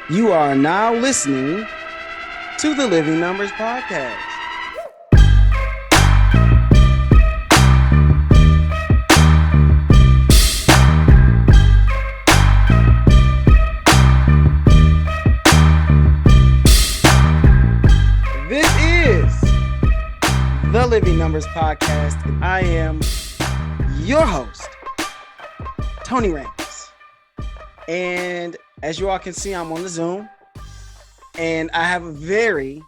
You are now listening to the Living Numbers Podcast. This is the Living Numbers Podcast, and I am your host, Tony Ramos. And as you all can see, I'm on the Zoom, and I have a very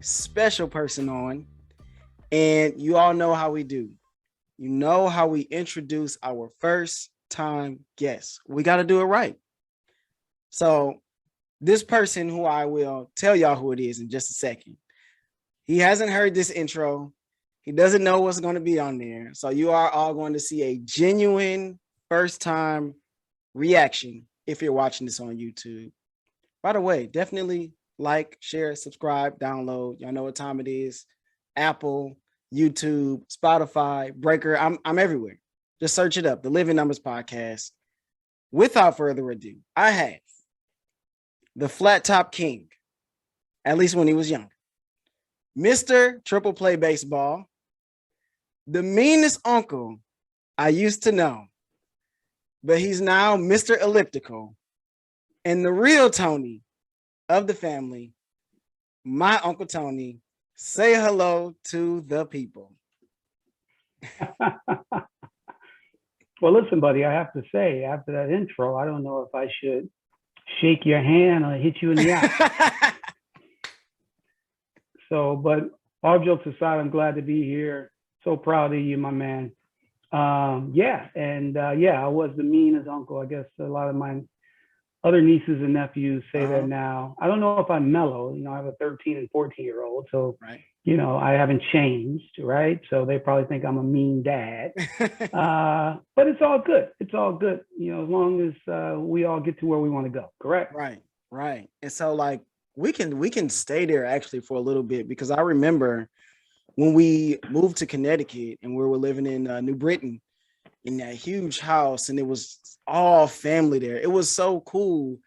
special person on, and you all know how we do. You know how we introduce our first time guests. We got to do it right. So this person, who I will tell y'all who it is in just a second, he hasn't heard this intro. He doesn't know what's going to be on there. So you are all going to see a genuine first time reaction if you're watching this on YouTube. By the way, definitely like, share, subscribe, download. Y'all know what time it is. Apple, YouTube, Spotify, Breaker. I'm everywhere. Just search it up, the Living Numbers Podcast. Without further ado, I have the Flat Top King, at least when he was young, Mr. Triple Play Baseball, the meanest uncle I used to know, but he's now Mr. Elliptical, and the real Tony of the family, my Uncle Tony. Say hello to the people. Well, listen, buddy, I have to say, after that intro, I don't know if I should shake your hand or hit you in the eye. So, but all jokes aside, I'm glad to be here. So proud of you, my man. I was the meanest uncle. I guess a lot of my other nieces and nephews say that now. I don't know if I'm mellow. I have a 13 and 14-year-old, so right. I haven't changed, right? So they probably think I'm a mean dad. But it's all good. It's all good. As long as we all get to where we want to go. Correct? Right. And so, like, we can stay there actually for a little bit, because I remember when we moved to Connecticut and we were living in New Britain in that huge house, and it was all family there. It was so cool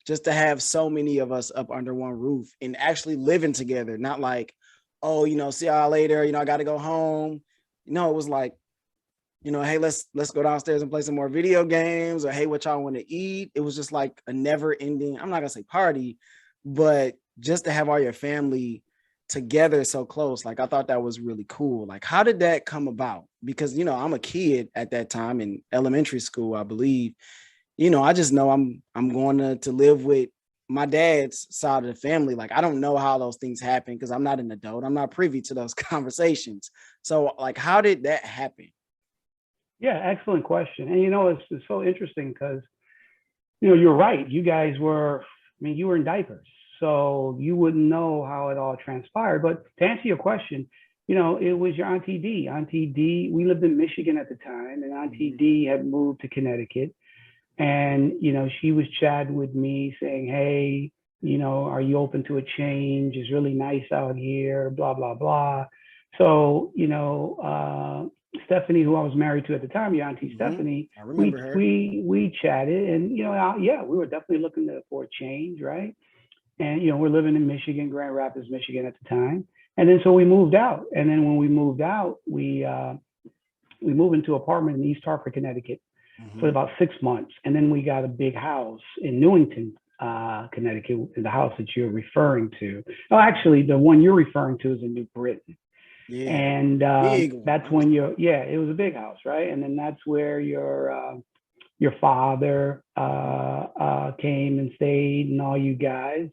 just to have so many of us up under one roof and actually living together. Not like, oh, see y'all later, I got to go home. It was like, hey, let's go downstairs and play some more video games, or hey, what y'all want to eat? It was just like a never ending, I'm not gonna say party, but just to have all your family together so close. Like, I thought that was really cool. Like, how did that come about? Because I'm a kid at that time in elementary school, I believe. I just know I'm going to live with my dad's side of the family. Like, I don't know how those things happen because I'm not an adult. I'm not privy to those conversations. So, like, how did that happen? Yeah, excellent question. And it's so interesting because you're right. You guys were, you were in diapers, so you wouldn't know how it all transpired. But to answer your question, it was your Auntie D. Auntie D, we lived in Michigan at the time, and Auntie D had moved to Connecticut. And, she was chatting with me saying, hey, are you open to a change? It's really nice out here, blah, blah, blah. So, Stephanie, who I was married to at the time, your Auntie Stephanie, I remember her. We chatted, and, we were definitely looking for a change, right? And, we're living in Michigan, Grand Rapids, Michigan at the time. And then so we moved out. And then when we moved out, we moved into an apartment in East Hartford, Connecticut for about 6 months. And then we got a big house in Newington, Connecticut, the house that you're referring to. Oh, actually, the one you're referring to is in New Britain. Yeah. And that's when it was a big house, right? And then that's where your father came and stayed, and all you guys.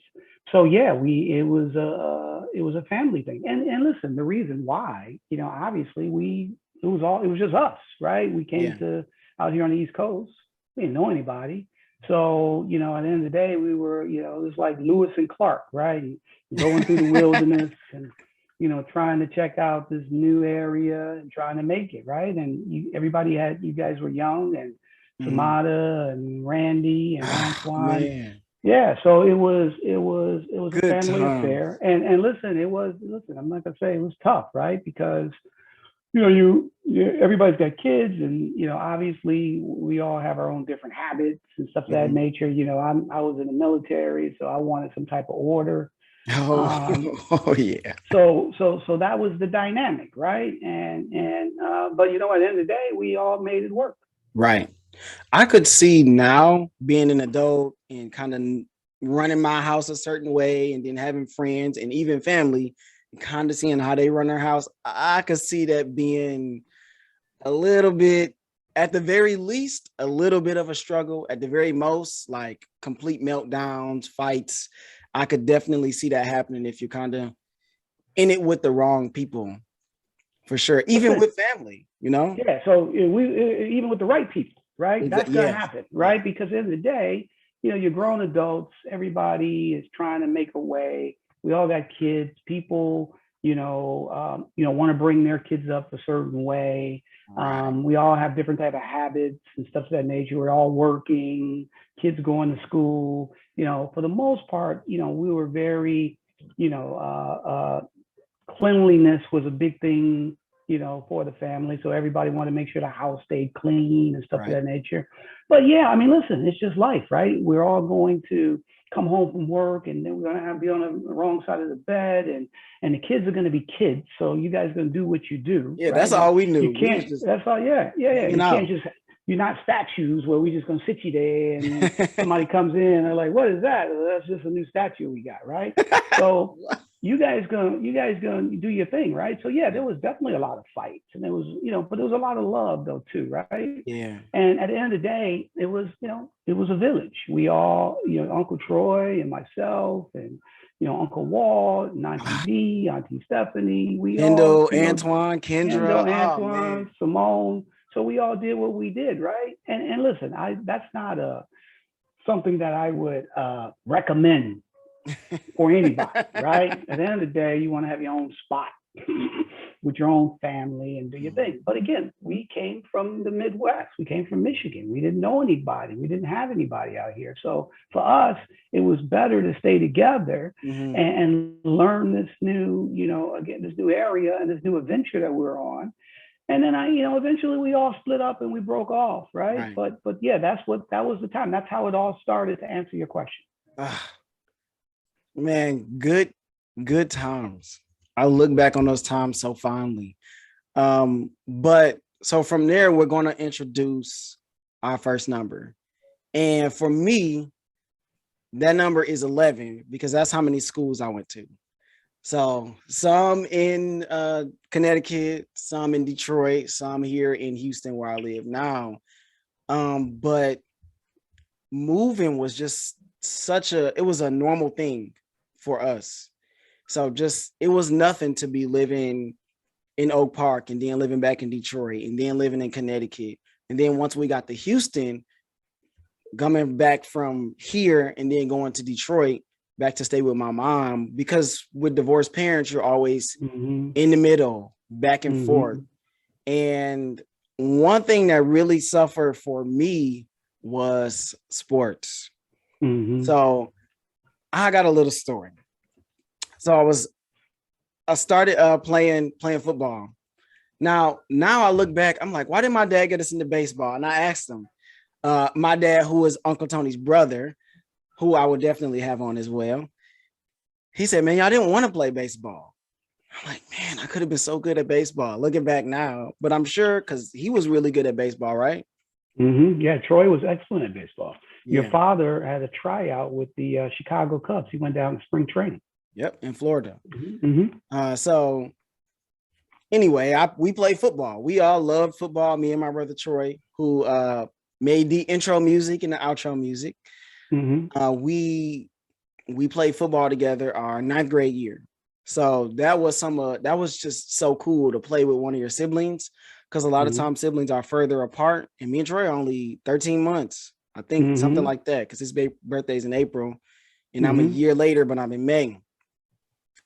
So yeah, it was a family thing. And listen, the reason why, obviously it was just us, right? We came to out here on the East Coast. We didn't know anybody. So, at the end of the day, we were, it was like Lewis and Clark, right? Going through the wilderness and, trying to check out this new area and trying to make it, right? And you guys were young, and Samada and Randy and Antoine. Man. Yeah, so it was a family time. affair. And listen, I'm not gonna say it was tough, right? Because everybody's got kids, and obviously we all have our own different habits and stuff of that Mhm. nature. I was in the military, so I wanted some type of order. Oh, Um, oh yeah. so that was the dynamic, right? But at the end of the day, we all made it work. Right. I could see now being an adult and kind of running my house a certain way and then having friends and even family and kind of seeing how they run their house. I could see that being a little bit, at the very least, a little bit of a struggle. At the very most, like complete meltdowns, fights. I could definitely see that happening if you're kind of in it with the wrong people, for sure. Even Listen, with family. yeah. So even with the right people, right? That's gonna Yes. happen, Yeah. right? Because at the end of the day, you're grown adults. Everybody is trying to make a way. We all got kids. People, want to bring their kids up a certain way. Right. We all have different type of habits and stuff of that nature. We're all working. Kids going to school. For the most part, we were very, cleanliness was a big thing, for the family. So everybody wanted to make sure the house stayed clean and stuff of Right. that nature. But yeah, I mean, listen, it's just life, right? We're all going to come home from work, and then we're going to have to be on the wrong side of the bed, and the kids are going to be kids. So you guys are going to do what you do, Yeah, that's right? all we You knew. We was can't. just That's all. Yeah, yeah, yeah. hanging You can't out. just. You're not statues where we're just going to sit you there, and somebody comes in and they're like, "What is that?" Well, that's just a new statue we got, right? So you guys gonna do your thing, right? So yeah, there was definitely a lot of fights, and there was, but there was a lot of love though too, right? Yeah. And at the end of the day, it was a village. We all, Uncle Troy and myself, and Uncle Walt and Auntie D, Auntie Stephanie, we all, Kendall, Antoine, Kendra. Endo, Oh man. Antoine, Simone. So we all did what we did, right? And listen, that's not something that I would recommend for anybody, right? At the end of the day, you want to have your own spot with your own family and do your thing. But again, we came from the Midwest. We came from Michigan. We didn't know anybody. We didn't have anybody out here. So for us, it was better to stay together Mhm. and learn this new, again, this new area and this new adventure that we're on. And then eventually we all split up and we broke off, right? Right. But yeah, that was the time. That's how it all started, to answer your question. Ah, man, good times. I look back on those times so fondly. But so from there, we're going to introduce our first number. And for me, that number is 11 because that's how many schools I went to. So some in Connecticut, some in Detroit, some here in Houston where I live now. But moving was just it was a normal thing for us. So just it was nothing to be living in Oak Park and then living back in Detroit and then living in Connecticut. And then once we got to Houston, coming back from here and then going to Detroit back to stay with my mom, because with divorced parents, you're always in the middle, back and forth. And one thing that really suffered for me was sports. So I got a little story. So I started playing football. Now I look back, I'm like, why did my dad get us into baseball? And I asked him, my dad, who is Uncle Tony's brother, who I would definitely have on as well. He said, man, y'all didn't want to play baseball. I'm like, man, I could have been so good at baseball looking back now, but I'm sure because he was really good at baseball, right? Yeah, Troy was excellent at baseball. Yeah. Your father had a tryout with the Chicago Cubs. He went down to spring training. Yep, in Florida. So anyway, we played football. We all loved football. Me and my brother Troy, who made the intro music and the outro music. We played football together our 9th grade year. So that was just so cool to play with one of your siblings, because a lot of times siblings are further apart, and me and Troy are only 13 months, I think, something like that, because his birthday's in April and I'm a year later, but I'm in May.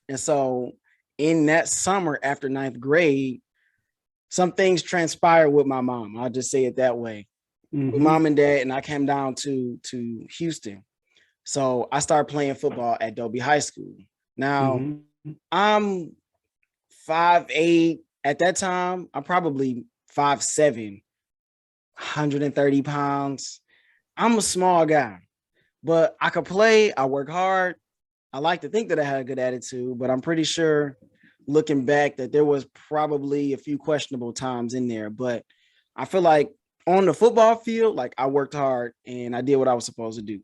And so in that summer after 9th grade, some things transpired with my mom. I'll just say it that way. With mom and dad, and I came down to Houston. So I started playing football at Dobie High School. Now I'm 5'8" at that time, I'm probably 5'7", 130 pounds. I'm a small guy, but I could play. I work hard. I like to think that I had a good attitude, but I'm pretty sure looking back that there was probably a few questionable times in there. But I feel like on the football field, like I worked hard and I did what I was supposed to do.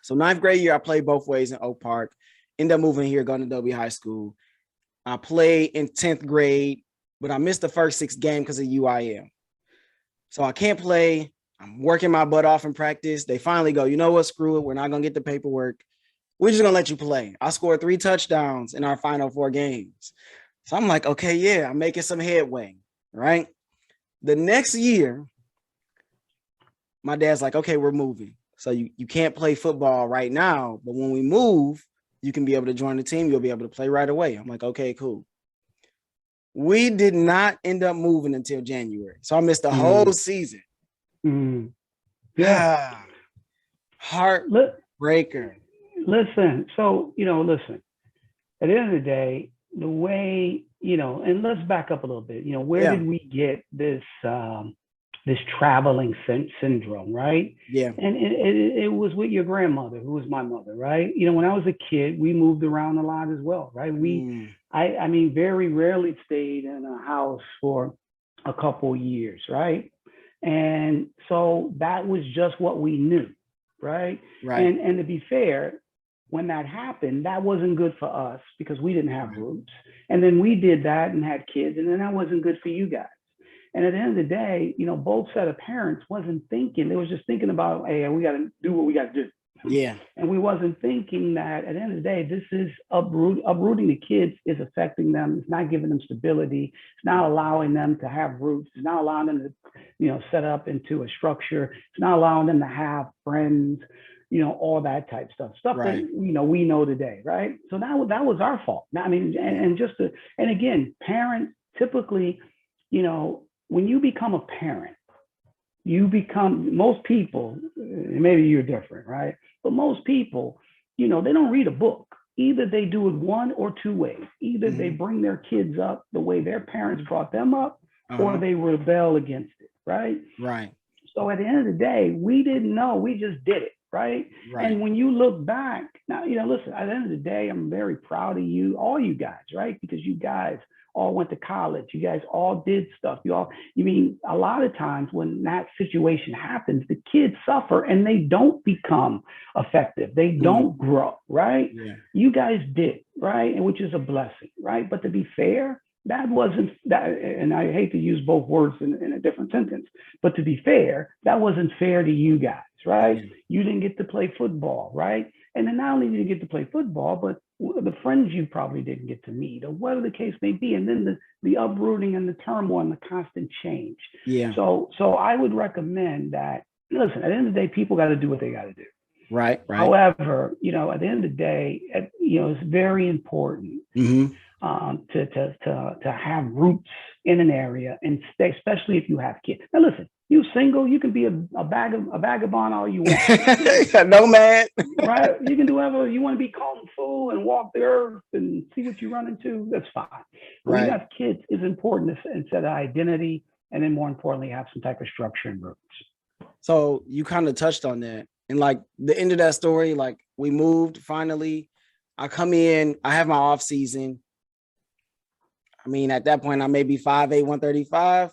So ninth grade year, I played both ways in Oak Park. Ended up moving here, going to W High School. I played in 10th grade, but I missed the first 6 games because of UIM. So I can't play. I'm working my butt off in practice. They finally go, you know what? Screw it. We're not going to get the paperwork. We're just going to let you play. I scored 3 touchdowns in our final 4 games. So I'm like, okay, yeah, I'm making some headway, right? The next year, my dad's like, okay, we're moving. So you can't play football right now, but when we move, you can be able to join the team. You'll be able to play right away. I'm like, okay, cool. We did not end up moving until January. So I missed the whole season. Yeah. Heartbreaker. Listen, so, listen, at the end of the day, the way, and let's back up a little bit, where did we get this, this traveling syndrome, right? Yeah. And it was with your grandmother, who was my mother, right? When I was a kid, we moved around a lot as well, right? I mean, very rarely stayed in a house for a couple years, right? And so that was just what we knew, right? Right. And to be fair, when that happened, that wasn't good for us because we didn't have roots. And then we did that and had kids, and then that wasn't good for you guys. And at the end of the day, both set of parents wasn't thinking. They was just thinking about, hey, we got to do what we got to do. Yeah. And we wasn't thinking that at the end of the day, this is uprooting the kids is affecting them. It's not giving them stability. It's not allowing them to have roots. It's not allowing them to, set up into a structure. It's not allowing them to have friends, all that type stuff right. that, we know today. Right. So that was our fault. I mean, and again, parents typically, when you become a parent, most people, maybe you're different, right? But most people, they don't read a book. Either they do it one or two ways. Either they bring their kids up the way their parents brought them up, or they rebel against it, right? Right. So at the end of the day, we didn't know. We just did it, right? And when you look back, now, listen, at the end of the day, I'm very proud of you, all you guys, right? Because you guys all went to college. You guys all did stuff. A lot of times when that situation happens, the kids suffer and they don't become effective. They don't grow, right? Yeah. You guys did, right? And which is a blessing, right? But to be fair, that wasn't that, and I hate to use both words in a different sentence, but to be fair, that wasn't fair to you guys, right? Yeah. You didn't get to play football, right? And then not only did you get to play football, but the friends you probably didn't get to meet, or whatever the case may be, and then the uprooting and the turmoil and the constant change. Yeah. So I would recommend that. Listen, at the end of the day, people got to do what they got to do. Right. However, at the end of the day, it's very important to have roots in an area and stay, especially if you have kids. Now, listen. You single, you can be a vagabond all you want. Nomad. Right? You can do whatever you want to be kung fu and walk the earth and see what you run into. That's fine. When you have kids, it's important to set an identity and then more importantly, have some type of structure and roots. So you kind of touched on that. And like the end of that story, like we moved finally. I come in, I have my off season. I mean, at that point, I may be 5'8", 135.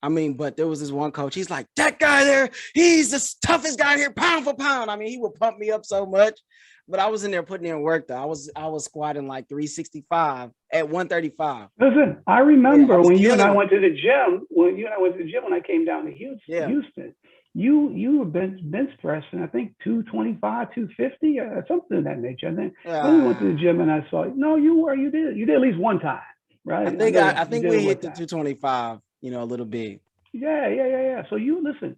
I mean, but there was this one coach. He's like, that guy there, he's the toughest guy here, pound for pound. I mean, he would pump me up so much, but I was in there putting in work though. I was squatting like 365 at 135. Listen, I remember when you and I went to the gym. When I came down to Houston, you were bench pressing, I think 225, 250, or something of that nature. I think when we went to the gym and I saw, no, you did at least one time, right? I think we hit the 225. A little bit. Yeah. So you listen,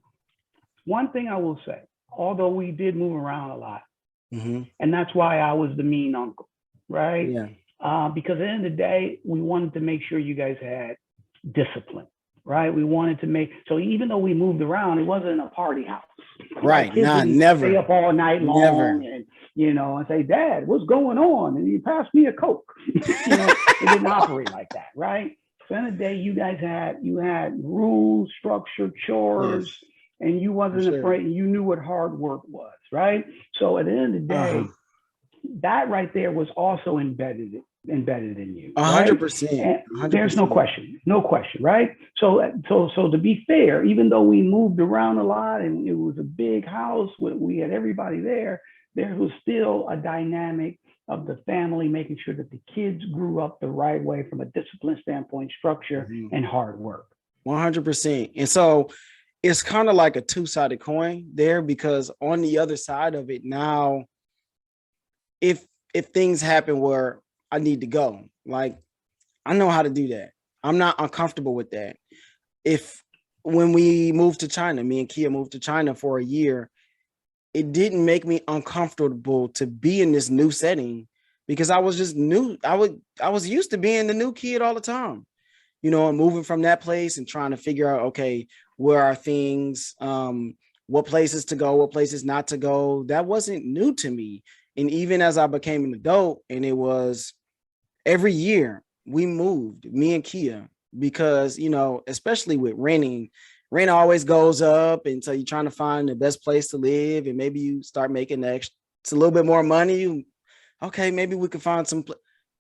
one thing I will say, although we did move around a lot, and that's why I was the mean uncle, right? Yeah. Because at the end of the day, we wanted to make sure you guys had discipline, right? We wanted to so even though we moved around, it wasn't a party house. Right. Never. Stay up all night long and, and say, Dad, what's going on? And you pass me a Coke. It didn't operate like that, right? So in the day, you guys had rules, structure, chores, Yes, and you for wasn't sure. afraid. And you knew what hard work was, right? So at the end of the Uh-huh. day, that right there was also embedded in you, A hundred right? percent. And A hundred there's no percent. question, no question, right? So to be fair, even though we moved around a lot and it was a big house, we had everybody there, there was still a dynamic of the family making sure that the kids grew up the right way from a discipline standpoint, structure, Mhm. and hard work. 100%. And so it's kind of like a two-sided coin there, because on the other side of it now, if if things happen where I need to go, like I know how to do that. I'm not uncomfortable with that. If When we moved to China, me and Kia moved to China for a year, it didn't make me uncomfortable to be in this new setting because I was just new. I was used to being the new kid all the time, and moving from that place and trying to figure out, okay, where are things, what places to go, what places not to go. That wasn't new to me. And even as I became an adult, and it was every year we moved, me and Kia, because especially with renting, rent always goes up, and so you're trying to find the best place to live, and maybe you start making it's a little bit more money. Okay, maybe we could find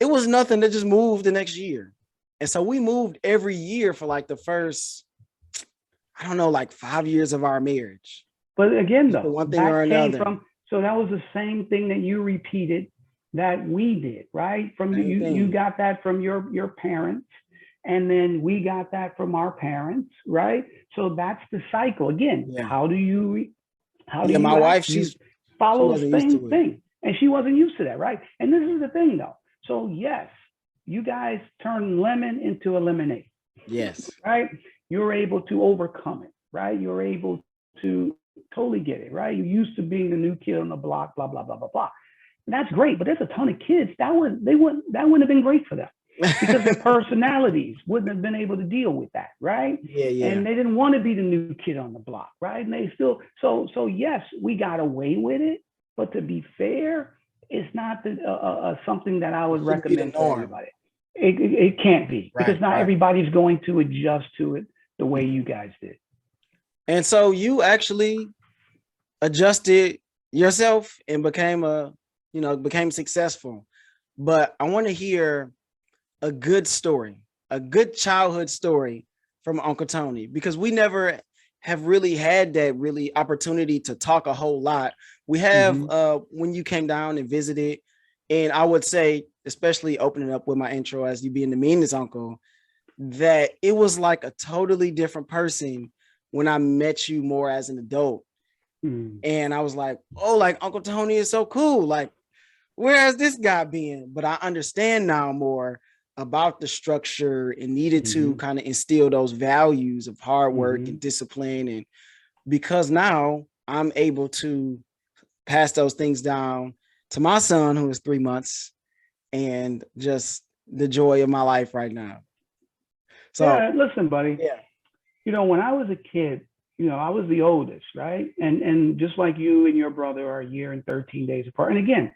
it was nothing to just move the next year. And so we moved every year for like the first, I don't know, like 5 years of our marriage, But again, just for though, one thing or that came another. from, so that was the same thing that you repeated that we did, right? From Same you thing. got that from your parents, and then we got that from our parents, right? So that's the cycle. Again, Yeah. how do Yeah, my you wife, act? You she follow the wasn't used same to it. thing, and she wasn't used to that, right? And this is the thing, though. So yes, you guys turned lemon into a lemonade, Yes. right? You're able to overcome it, right? You're able to totally get it, right? You're used to being the new kid on the block, blah, blah, blah, blah, blah. And that's great, but there's a ton of kids that wouldn't have been great for them because their personalities wouldn't have been able to deal with that, right? Yeah, yeah. And they didn't want to be the new kid on the block, right? And they still so yes, we got away with it, but to be fair, it's not something that I It would shouldn't be the recommend for norm. everybody. It can't be because Right, not right. everybody's going to adjust to it the way you guys did. And so you actually adjusted yourself and became successful. But I want to hear a good story, a good childhood story from Uncle Tony, because we never have really had that really opportunity to talk a whole lot. We have Mm-hmm. when you came down and visited, and I would say, especially opening up with my intro as you being the meanest uncle, that it was like a totally different person when I met you more as an adult. Mm-hmm. And I was like, oh, like Uncle Tony is so cool. Like, where has this guy been? But I understand now more about the structure and needed to Mm-hmm. kind of instill those values of hard work Mm-hmm. and discipline. And because now I'm able to pass those things down to my son, who is 3 months, and just the joy of my life right now. So, Yeah, listen, buddy. yeah. When I was a kid, I was the oldest, right? And just like you and your brother are a year and 13 days apart. And again,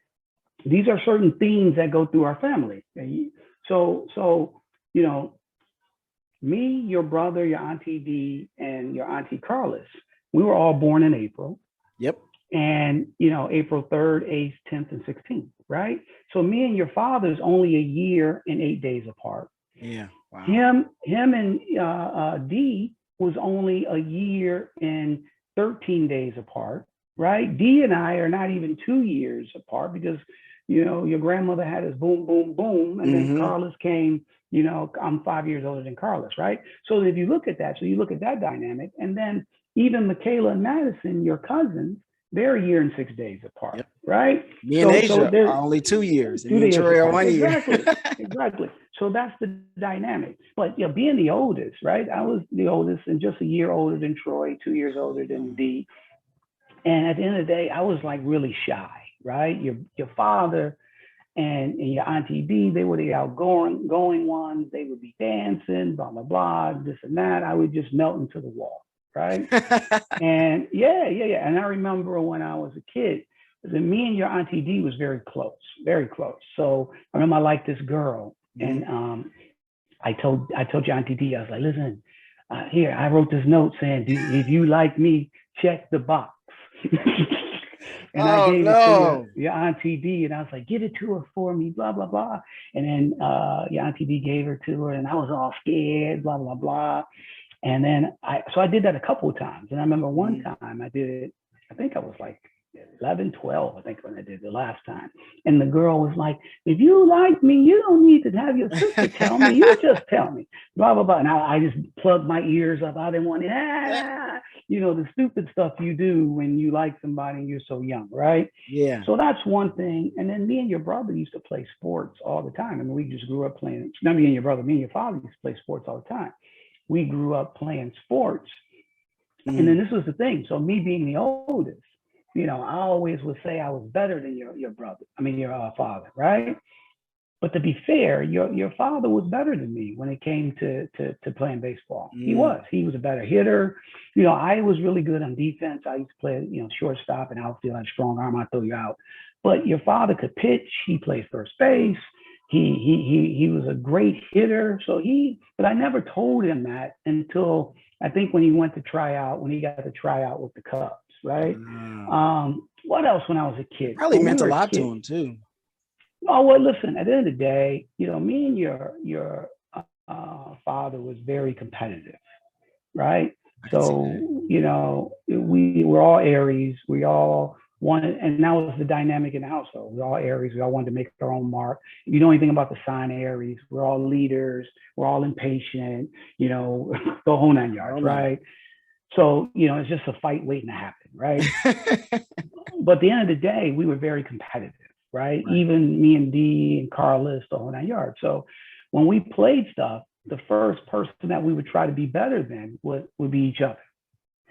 these are certain themes that go through our family. So me, your brother, your auntie D, and your auntie Carlos, we were all born in April. Yep. And April 3rd, 8th, 10th, and 16th, right? So me and your father's only a year and 8 days apart. Yeah. Wow. Him and D was only a year and 13 days apart, right? D and I are not even 2 years apart because your grandmother had us boom, boom, boom, and then Carlos came. I'm 5 years older than Carlos, right? So if you look at that, you look at that dynamic, and then even Michaela and Madison, your cousins, they're a year and 6 days apart, Yep. right? Me and Asia are only 2 years, and me and Troy are 1 year. Exactly. So that's the dynamic. But being the oldest, right? I was the oldest and just a year older than Troy, 2 years older than D. And at the end of the day, I was like really shy, right? Your father and your auntie B, they were the outgoing ones. They would be dancing, blah, blah, blah, this and that. I would just melt into the wall, right? And yeah. And I remember when I was a kid, me and your auntie D was very close, very close. So I remember I liked this girl, and I told your Auntie D, I was like, listen, here, I wrote this note saying, if you like me, check the box. And I Oh gave it to no. your Auntie D, and I was like, give it to her for me, blah, blah, blah. And then your Auntie D gave her to her, and I was all scared, blah, blah, blah. And then I did that a couple of times. And I remember one time I did it, I think I was like 11, 12, I think, when I did it the last time. And the girl was like, if you like me, you don't need to have your sister tell me. You just tell me, blah, blah, blah. And I just plugged my ears up. I didn't want the stupid stuff you do when you like somebody and you're so young, right? Yeah. So that's one thing. And then me and your brother used to play sports all the time. I mean, we just grew up playing, not me and your brother, me and your father used to play sports all the time. We grew up playing sports. And then this was the thing. So me being the oldest, I always would say I was better than your brother. I mean, your father, right? But to be fair, your father was better than me when it came to playing baseball. He was a better hitter. I was really good on defense. I used to play, shortstop and outfield. I had a strong arm. I'd throw you out. But your father could pitch. He played first base. He was a great hitter. But I never told him that until I think when he got to try out with the Cubs, right? What else when I was a kid? Probably meant a lot to him too. Oh, well, listen, at the end of the day, me and your father was very competitive, right? So, we were all Aries. We all wanted, and that was the dynamic in the household. We all Aries. We all wanted to make our own mark. If you know anything about the sign Aries, we're all leaders. We're all impatient, the whole 9 yards, right? So, it's just a fight waiting to happen, right? But at the end of the day, we were very competitive, right? Even me and D and Carlos, the whole 9 yards. So when we played stuff, the first person that we would try to be better than would be each other,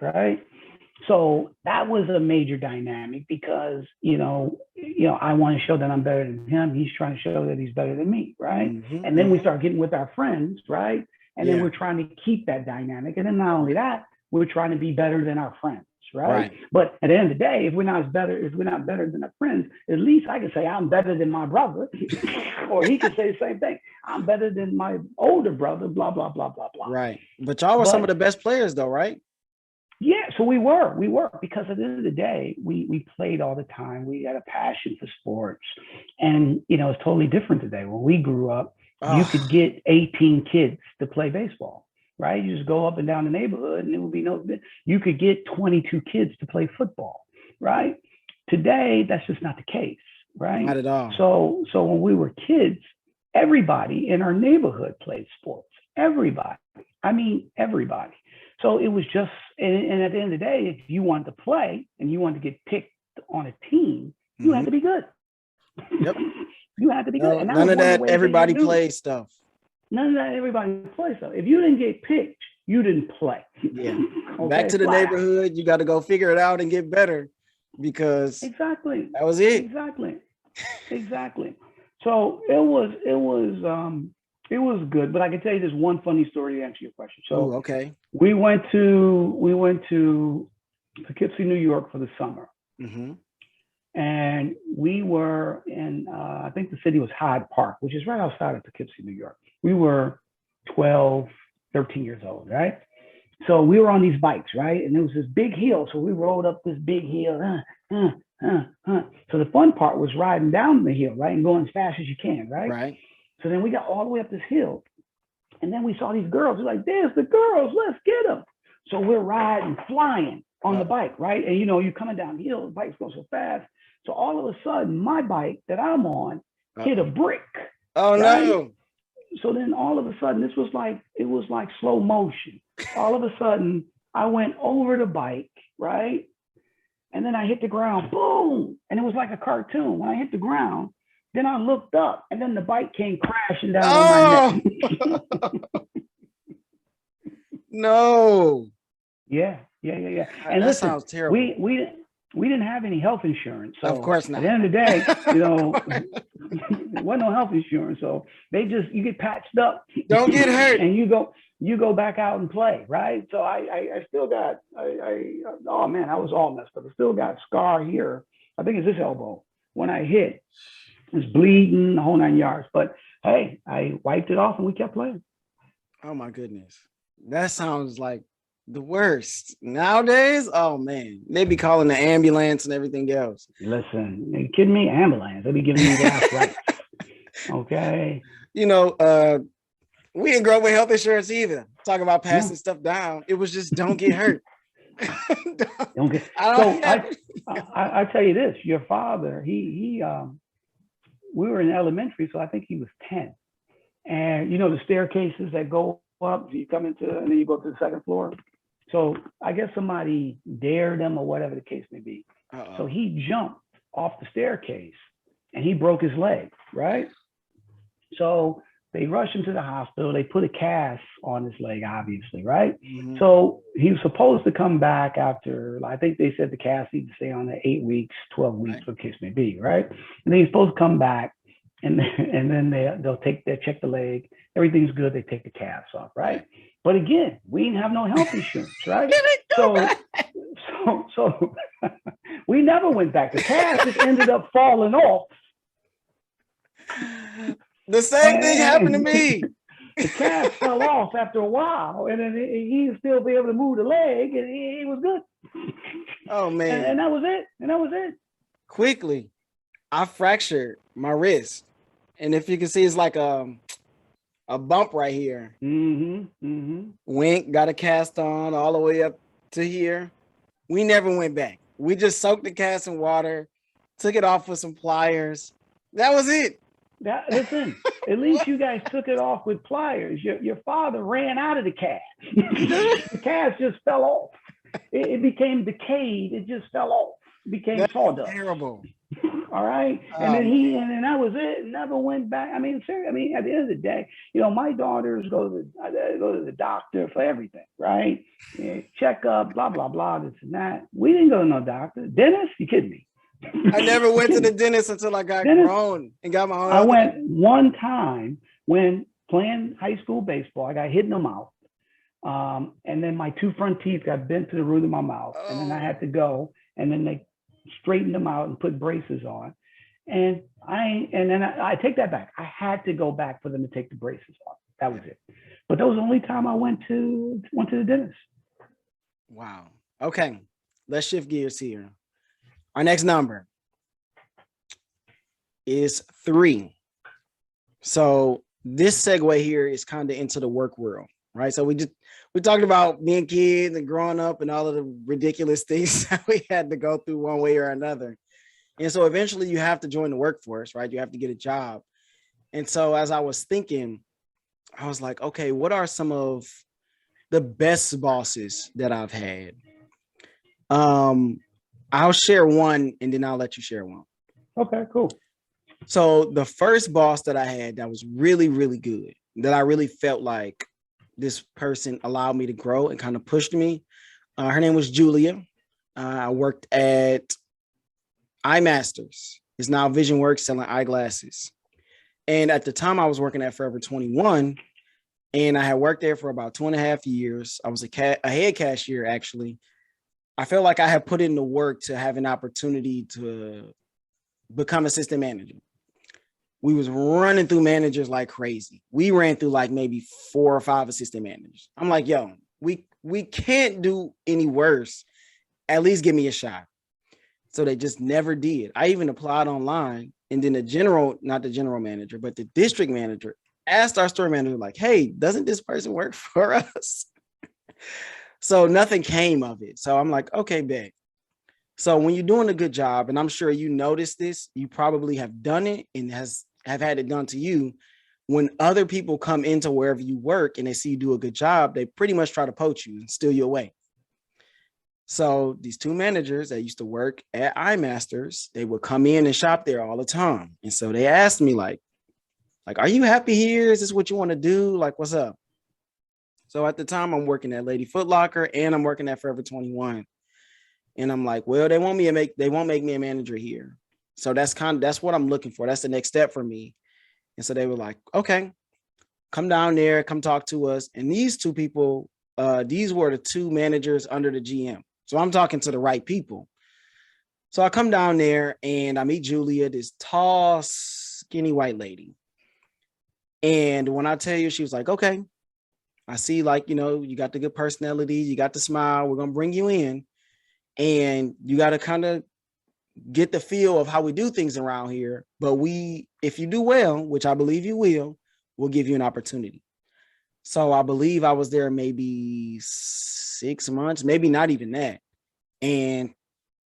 right? So that was a major dynamic because, I want to show that I'm better than him. He's trying to show that he's better than me, right? And then we start getting with our friends, right? And then we're trying to keep that dynamic. And then not only that, we're trying to be better than our friends, right? But at the end of the day, if we're not better than our friends, at least I can say I'm better than my brother, or he can say the same thing. I'm better than my older brother, blah, blah, blah, blah, blah. Right. But y'all were some of the best players though, right? Yeah, so we were, because at the end of the day, we played all the time. We had a passion for sports. And, it's totally different today. When we grew up, you could get 18 kids to play baseball, right? You just go up and down the neighborhood and it would be you could get 22 kids to play football, right? Today, that's just not the case, right? Not at all. So when we were kids, everybody in our neighborhood played sports. Everybody. I mean, everybody. So it was just, and at the end of the day, if you wanted to play and you wanted to get picked on a team, you had to be good. Yep. You had to be good. And none of that everybody plays stuff. None of that everybody plays stuff. If you didn't get picked, you didn't play. Yeah. Okay? Back to the neighborhood. You got to go figure it out and get better because exactly that was it. Exactly. So it was good, but I can tell you this one funny story to answer your question. So okay. We went to Poughkeepsie, New York for the summer. And we were in, I think the city was Hyde Park, which is right outside of Poughkeepsie, New York. We were 12, 13 years old, right? So we were on these bikes, right? And there was this big hill. So we rode up this big hill. So the fun part was riding down the hill, right? And going as fast as you can, right? Right. So then we got all the way up this hill. And then we saw these girls. We're like, there's the girls. Let's get them. So we're riding, flying on the bike, right? And, you're coming down the hill. The bike's going so fast. So all of a sudden, my bike that I'm on hit a brick. Oh, right? No. So then all of a sudden, it was like slow motion. All of a sudden, I went over the bike, right? And then I hit the ground, boom. And it was like a cartoon. When I hit the ground, then I looked up and then the bike came crashing down on my neck. No. Yeah. And that listen, sounds terrible. We didn't have any health insurance. So of course not. At the end of the day, there wasn't no health insurance. So you get patched up. Don't get hurt. And you go back out and play, right? So I still got, oh man, I was all messed up. I still got scar here. I think it's this elbow. When I hit, it was bleeding the whole 9 yards. But hey, I wiped it off and we kept playing. Oh my goodness. That sounds like the worst. Nowadays, oh man, they be calling the ambulance and everything else. Listen, you kidding me? Ambulance. They be giving you last rites. Okay. You know, we didn't grow up with health insurance either. Talking about passing No, stuff down. It was just don't get hurt. don't get. I So don't have I tell you this. Your father, we were in elementary, so I think he was 10. And you know the staircases that go up, you come into, and then you go to the second floor. So I guess somebody dared him or whatever the case may be. So Uh-oh. he jumped off the staircase and he broke his leg, right? So they rushed him to the hospital. They put a cast on his leg, obviously, right? Mhm. So he was supposed to come back after, I think they said the cast needed to stay on there 8 weeks, 12 weeks, Right. what the case may be, right? And then he's supposed to come back and then they'll check the leg. Everything's good. They take the cast off, right? But again, we didn't have no health insurance, right? So, so we never went back. The cast just ended up falling off. The same thing happened to And me. the cast fell off after a while, and then he still be able to move the leg, and he was good. Oh man. And that was it. And that was it. Quickly, I fractured my wrist. And if you can see, it's like a bump right here. Went, got a cast on all the way up to here. We never went back. We just soaked the cast in water, took it off with some pliers. That was it. Listen, at least you guys took it off with pliers. Your father ran out of the cast. The cast just fell off. It became decayed. It just fell off. It became That's sawdust. terrible. All right. And then that was it. Never went back. I mean, seriously, I mean, at the end of the day, you know, my daughters go to the doctor for everything, right? Yeah, checkup, blah, blah, blah, this and that. We didn't go to no doctor. Dentist? You kidding me? I never went to the dentist until I got grown and got my own. I went one time when playing high school baseball. I got hit in the mouth. And then my 2 front teeth got bent to the root of my mouth. And then I had to go. And then they straightened them out and put braces on. And then I take that back. I had to go back for them to take the braces off. That was it. But that was the only time I went to the dentist. Wow. Okay. Let's shift gears here. Our next number is 3. So this segue here is kind of into the work world, right? So we talked about being kids and growing up and all of the ridiculous things that we had to go through one way or another. And so eventually you have to join the workforce, right? You have to get a job. And so as I was thinking, I was like, okay, what are some of the best bosses that I've had? I'll share one and then I'll let you share one. Okay, cool. So the first boss that I had that was really, really good, that I really felt like this person allowed me to grow and kind of pushed me. Her name was Julia. I worked at iMasters. It's now VisionWorks selling eyeglasses. And at the time I was working at Forever 21 and I had worked there for about 2.5 years. I was a head cashier, actually. I felt like I had put in the work to have an opportunity to become assistant manager. We was running through managers like crazy. We ran through like maybe 4 or 5 assistant managers. I'm like, yo, we can't do any worse. At least give me a shot. So they just never did. I even applied online, and then not the general manager, but the district manager asked our store manager, like, hey, doesn't this person work for us? So nothing came of it. So I'm like, okay, bet. So when you're doing a good job, and I'm sure you notice this, you probably have done it and have had it done to you. When other people come into wherever you work and they see you do a good job, they pretty much try to poach you and steal you away. So these 2 managers that used to work at iMasters, they would come in and shop there all the time. And so they asked me like, are you happy here? Is this what you want to do? Like, what's up? So at the time I'm working at Lady Foot Locker and I'm working at Forever 21. And I'm like, well, they won't make me a manager here. So that's what I'm looking for. That's the next step for me. And so they were like, okay, come down there, come talk to us. And these 2 people, these were the 2 managers under the GM. So I'm talking to the right people. So I come down there and I meet Julia, this tall, skinny white lady. And when I tell you, she was like, okay, I see, like, you got the good personality, you got the smile. We're going to bring you in, and you got to kind of get the feel of how we do things around here. But if you do well, which I believe you will, we'll give you an opportunity. So I believe I was there maybe 6 months, maybe not even that. And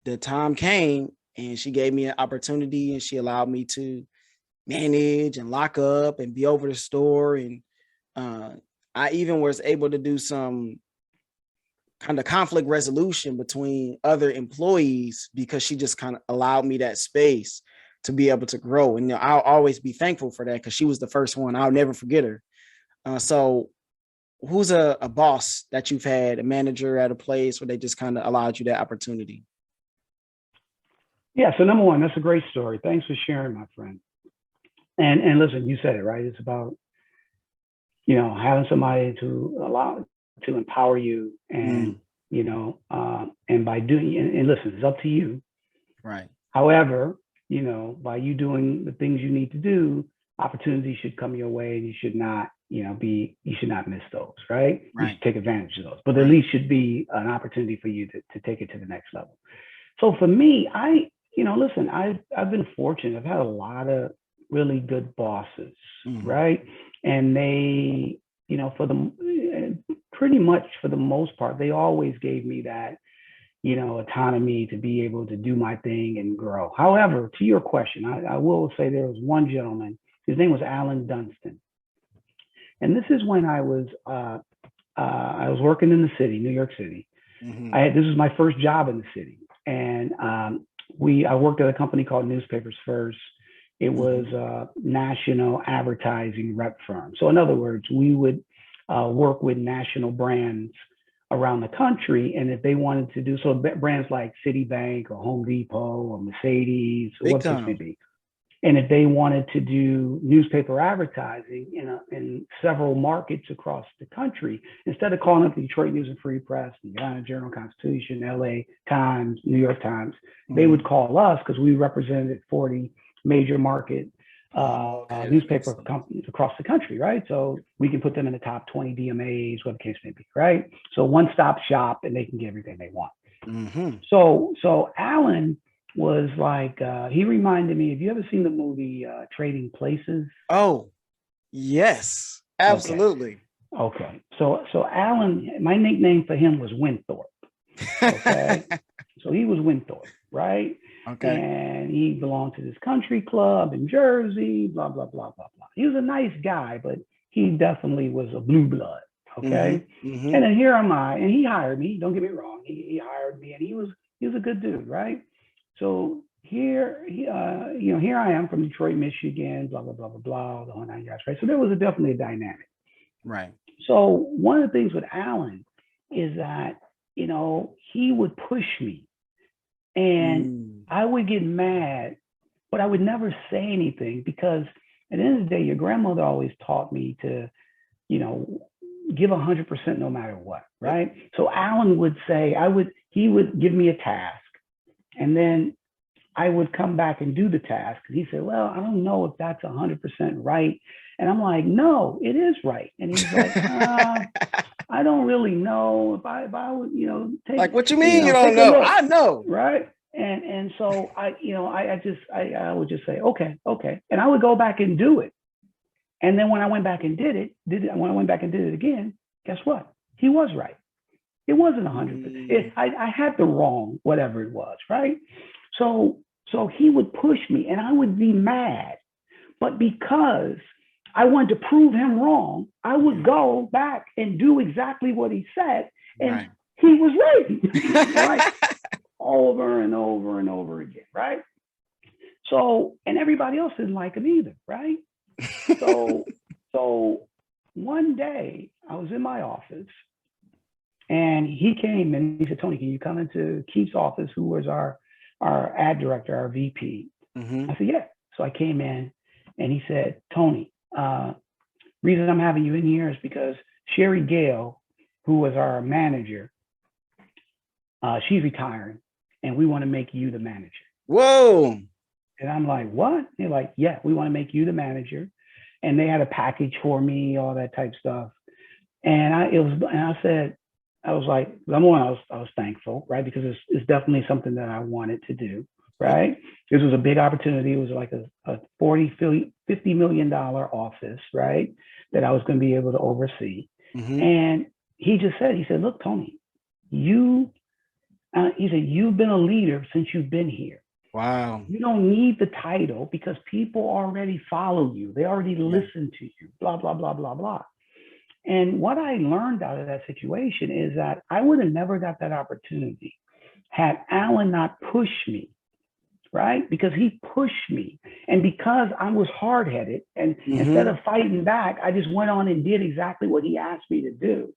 the time came and she gave me an opportunity, and she allowed me to manage and lock up and be over the store. And I even was able to do some kind of conflict resolution between other employees, because she just kind of allowed me that space to be able to grow. And I'll always be thankful for that, because she was the first one. I'll never forget her. So who's a boss that you've had, a manager at a place where they just kind of allowed you that opportunity? Yeah. So number one, that's a great story. Thanks for sharing, my friend. And listen, you said it, right? It's about, having somebody to empower you, and, and by doing, and listen, it's up to you. Right. However, by you doing the things you need to do, opportunities should come your way, and you should not, you should not miss those, right? You should take advantage of those, but at least should be an opportunity for you to take it to the next level. So for me, listen, I've been fortunate. I've had a lot of really good bosses, right? And they, pretty much for the most part, they always gave me that, autonomy to be able to do my thing and grow. However, to your question, I will say there was one gentleman, his name was Alan Dunstan. And this is when I was working in the city, New York City. This was my first job in the city. And I worked at a company called Newspapers First. It was a national advertising rep firm. So in other words, we would work with national brands around the country. And if they wanted to do so, brands like Citibank or Home Depot or Mercedes, or what this may be. And if they wanted to do newspaper advertising in several markets across the country, instead of calling up the Detroit News and Free Press, the Atlanta Journal-Constitution, LA Times, New York Times, they would call us because we represented 40 major market newspaper companies across the country, right? So we can put them in the top 20 DMAs, what the case may be, right? So one-stop shop, and they can get everything they want. So Alan was like, he reminded me, have you ever seen the movie Trading Places? Oh, yes, absolutely. Okay. So Alan, my nickname for him was Winthorpe. Okay. So he was Winthorpe, right? Okay. And he belonged to this country club in Jersey, blah, blah, blah, blah, blah. He was a nice guy, but he definitely was a blue blood. Okay. And then here am I, and he hired me. Don't get me wrong. He hired me, and he was a good dude, right? So here I am from Detroit, Michigan, blah, blah, blah, blah, blah, the whole nine yards, right? So there was definitely a dynamic. Right. So one of the things with Alan is that, he would push me, and I would get mad, but I would never say anything, because at the end of the day, your grandmother always taught me to, give 100% no matter what, right? So Alan would say, he would give me a task, and then I would come back and do the task. And he said, well, I don't know if that's 100% right. And I'm like, no, it is right. And he's like, I don't really know if I would, take, like, what you mean you don't know? I know. Right. And so I would just say, okay. And I would go back and do it. And then when I went back and did it again, guess what? He was right. It wasn't 100%. I had the wrong, whatever it was, right? So he would push me, and I would be mad. But because I wanted to prove him wrong, I would go back and do exactly what he said, and he was right, right? Over and over and over again, right? So, and everybody else didn't like him either, right? So one day I was in my office, and he came and he said, Tony, can you come into Keith's office, who was our ad director, our VP? I said, yeah. So I came in, and he said, Tony, reason I'm having you in here is because Sherry Gale, who was our manager, she's retiring, and we want to make you the manager. Whoa. And I'm like, what? They're like, yeah, we want to make you the manager. And they had a package for me, all that type stuff. And I said, I was like, number one, I was thankful, right? Because it's definitely something that I wanted to do, right? This was a big opportunity. It was like a $50 million office, right? That I was going to be able to oversee. Mm-hmm. And he said, look, Tony, he said, you've been a leader since you've been here. Wow. You don't need the title because people already follow you. They already listen to you, blah, blah, blah, blah, blah. And what I learned out of that situation is that I would have never got that opportunity had Alan not pushed me, right? Because he pushed me. And because I was hard headed, and instead of fighting back, I just went on and did exactly what he asked me to do.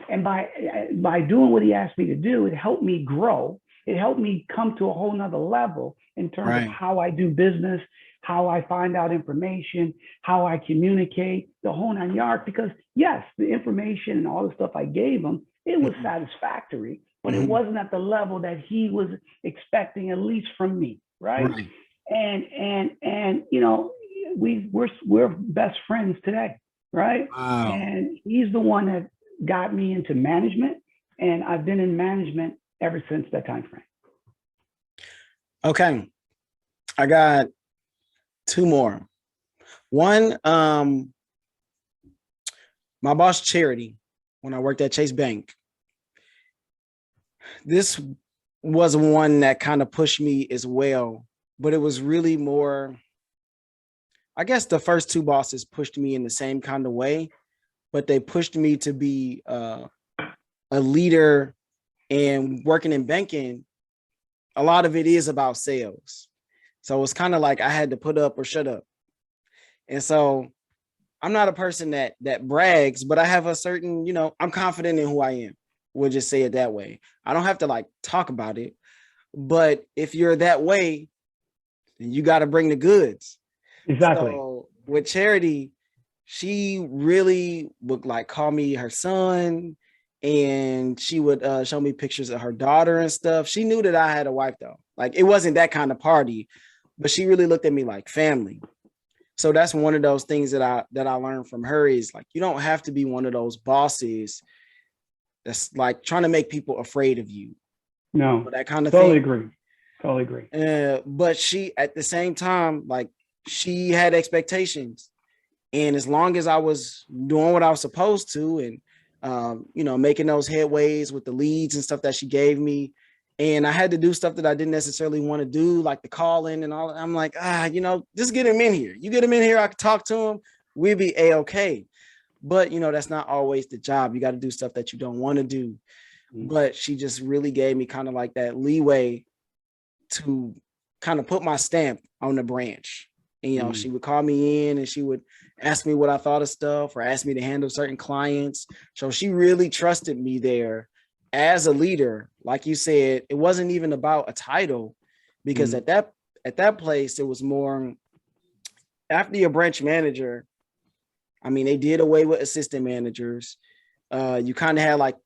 And by doing what he asked me to do, it helped me grow. It helped me come to a whole nother level in terms of how I do business, how I find out information, how I communicate, the whole nine yards. Because yes, the information and all the stuff I gave him, it was satisfactory, but it wasn't at the level that he was expecting, at least from me, right? And you know, we're best friends today, right? Wow. And he's the one that got me into management, and I've been in management ever since that time frame. Okay, I got two more. One, my boss Charity, when I worked at Chase Bank, this was one that kind of pushed me as well, but it was really more, I guess the first two bosses pushed me in the same kind of way, but they pushed me to be a leader. And working in banking, a lot of it is about sales. So it's kind of like I had to put up or shut up. And so I'm not a person that brags, but I have a certain, you know, I'm confident in who I am. We'll just say it that way. I don't have to like talk about it, but if you're that way, then you got to bring the goods. Exactly. So with Charity, she really would like call me her son, and she would show me pictures of her daughter and stuff. She knew that I had a wife though. Like it wasn't that kind of party, but she really looked at me like family. So that's one of those things that I learned from her is like, you don't have to be one of those bosses that's like trying to make people afraid of you. No, that kind of totally thing. Totally agree. But she, at the same time, like she had expectations. And as long as I was doing what I was supposed to, and you know, making those headways with the leads and stuff that she gave me. And I had to do stuff that I didn't necessarily want to do, like the calling and all. I'm like, you know, just get him in here. You get him in here, I can talk to him. We'll be A-okay. But, you know, that's not always the job. You got to do stuff that you don't want to do. But she just really gave me kind of like that leeway to kind of put my stamp on the branch. And, you know, she would call me in and she would ask me what I thought of stuff or ask me to handle certain clients. So she really trusted me there as a leader. Like you said, it wasn't even about a title, because at that place, it was more after your branch manager. I mean, they did away with assistant managers. You kind of had like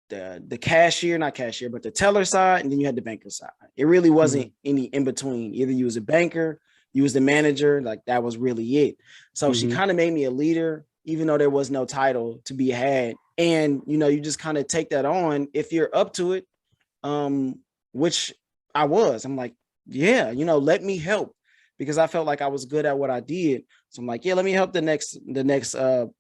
the cashier, not cashier, but the teller side, and then you had the banker side. It really wasn't any in between. Either you was a banker, you was the manager, like that was really it. So she kind of made me a leader, even though there was no title to be had. And, you know, you just kind of take that on if you're up to it, which I was. I'm like, yeah, you know, let me help, because I felt like I was good at what I did. So I'm like, yeah, let me help the next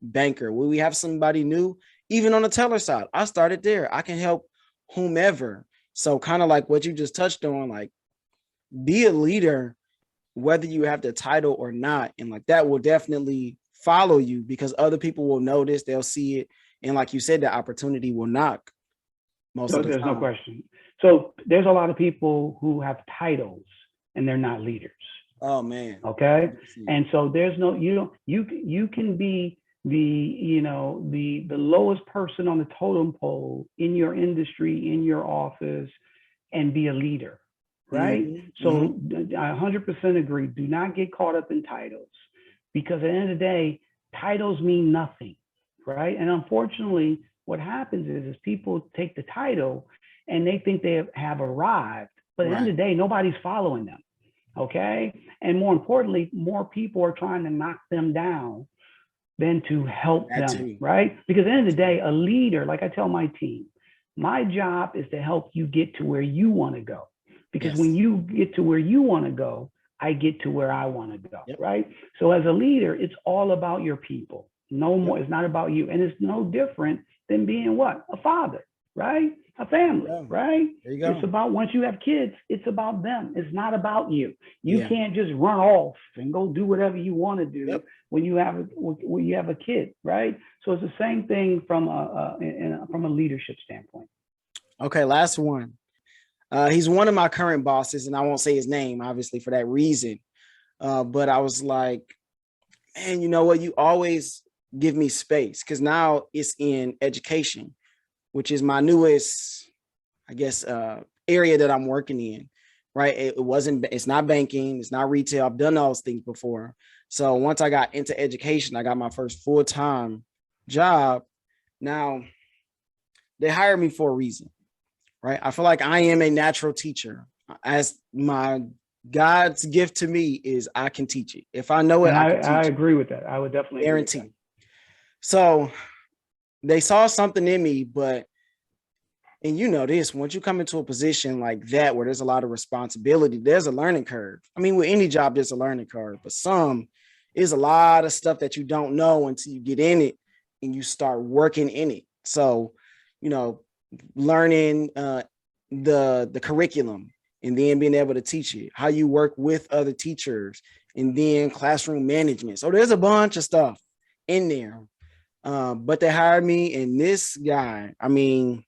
banker. Will we have somebody new? Even on the teller side, I started there. I can help whomever. So kind of like what you just touched on, like be a leader, whether you have the title or not. And like that will definitely follow you, because other people will notice, they'll see it. And like you said, the opportunity will knock most of the time. There's no question. So there's a lot of people who have titles and they're not leaders. Oh man. Okay. And so there's no, you can be the lowest person on the totem pole in your industry, in your office, and be a leader. Right. So I 100% agree. Do not get caught up in titles, because at the end of the day, titles mean nothing. Right. And unfortunately, what happens is people take the title and they think they have arrived, but at the end of the day, nobody's following them. Okay. And more importantly, more people are trying to knock them down than to help That them, too. right? Because at the end of the day, a leader, like I tell my team, my job is to help you get to where you want to go. Because when Yes. you get to where you want to go, I get to where I want to go, Yep. right? So as a leader, it's all about your people. No more, Yep. it's not about you. And it's no different than being what? A father, right? A family, Yeah. right? There you go. It's about, once you have kids, it's about them. It's not about you. You Yeah. can't just run off and go do whatever you want to do Yep. when you have a kid, right? So it's the same thing from a leadership standpoint. Okay, last one. He's one of my current bosses, and I won't say his name, obviously, for that reason. But I was like, man, you know what? You always give me space, because now it's in education, which is my newest, I guess, area that I'm working in. Right? It's not banking, it's not retail. I've done those things before. So once I got into education, I got my first full-time job. Now they hired me for a reason. Right? I feel like I am a natural teacher. As my God's gift to me is I can teach it. If I know it, And I can I teach it. agree with that. I would definitely agree with that. Guarantee. So they saw something in me, but, and you know this, once you come into a position like that where there's a lot of responsibility, there's a learning curve. I mean, with any job, there's a learning curve, but some is a lot of stuff that you don't know until you get in it and you start working in it. So, you know, learning the curriculum, and then being able to teach it, how you work with other teachers, and then classroom management. So there's a bunch of stuff in there. But they hired me, and this guy, I mean,